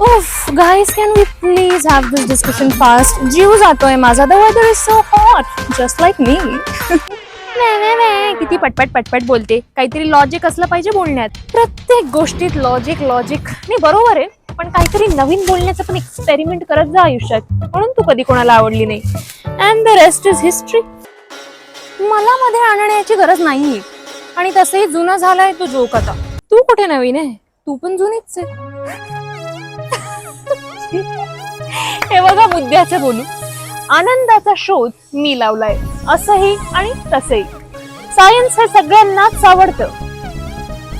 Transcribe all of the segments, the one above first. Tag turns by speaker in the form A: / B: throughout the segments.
A: उफ guys, can we please have this discussion fast? जीव जातोय माझा. The weather is so hot, just like me. किती पटपट पटपट बोलते. काहीतरी लॉजिक असलं पाहिजे बोलण्यात. प्रत्येक गोष्टीत लॉजिक लॉजिक. नाही बरोबर आहे, पण काहीतरी नवीन बोलण्याचं पण एक्सपेरिमेंट करत जा आयुष्यात. म्हणून तू कधी कोणाला आवडली नाही. And the rest is history. मला मध्ये आणण्याची गरज नाहीये. आणि तसंही जुना झालाय तो जोक आता. तू कुठे नवीन आहे, तू पण जुनीच आहे. हे बघा मुद्द्याचं बोलू. आनंदाचा शोध मी लावलाय, असंही आणि तसंही. सायन्स हे सगळ्यांनाच आवडतं.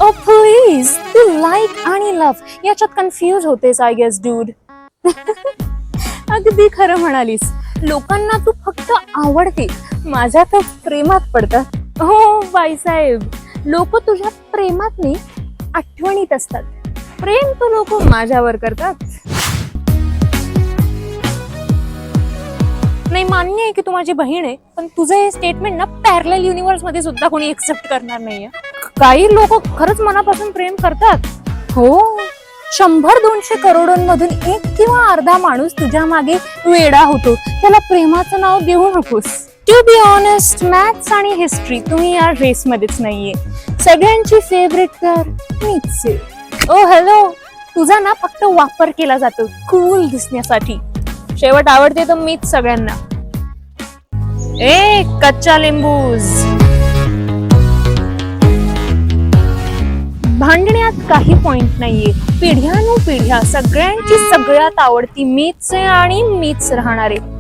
A: ओ प्लीज, तू लाईक आणि लव्ह याच्यात कन्फ्यूज होतेस आय गेस डूड. अगदी खरं म्हणालीस. लोकांना तू फक्त आवडते, माझ्या तर प्रेमात पडतात. हो बाईसाहेब, लोक तुझ्या प्रेमात नाही आठवणीत असतात. प्रेम तू लोक माझ्यावर करतात. नाही मान्य आहे की तू माझी बहीण आहे, पण तुझं हे स्टेटमेंट ना पॅरलल युनिव्हर्स मध्ये सुद्धा कोणी एक्सेप्ट करणार नाहीये. काही लोक खरंच मनापासून प्रेम करतात. हो, 100-200 करोडोंमधून 1 किंवा अर्धा माणूस तुझ्या मागे वेडा होतो. त्याला प्रेमाचं नाव देऊ नकोस. टू बी ऑनेस्ट, मॅथ्स आणि हिस्ट्री तुम्ही या रेस मध्येच नाहीये. सगळ्यांची फेवरेट तर मीच आहे. ओ हॅलो, तुझा ना फक्त वापर केला जातो कूल दिसण्यासाठी. शेवट आवडते तर मीच सगळ्यांना. ए कच्चा लिंबूज. भांडण्यात काही पॉइंट नाहीये. पिढ्यानुपिढ्या सगळ्यांची सगळ्यात आवडती मीच आहे आणि मीच राहणार आहे.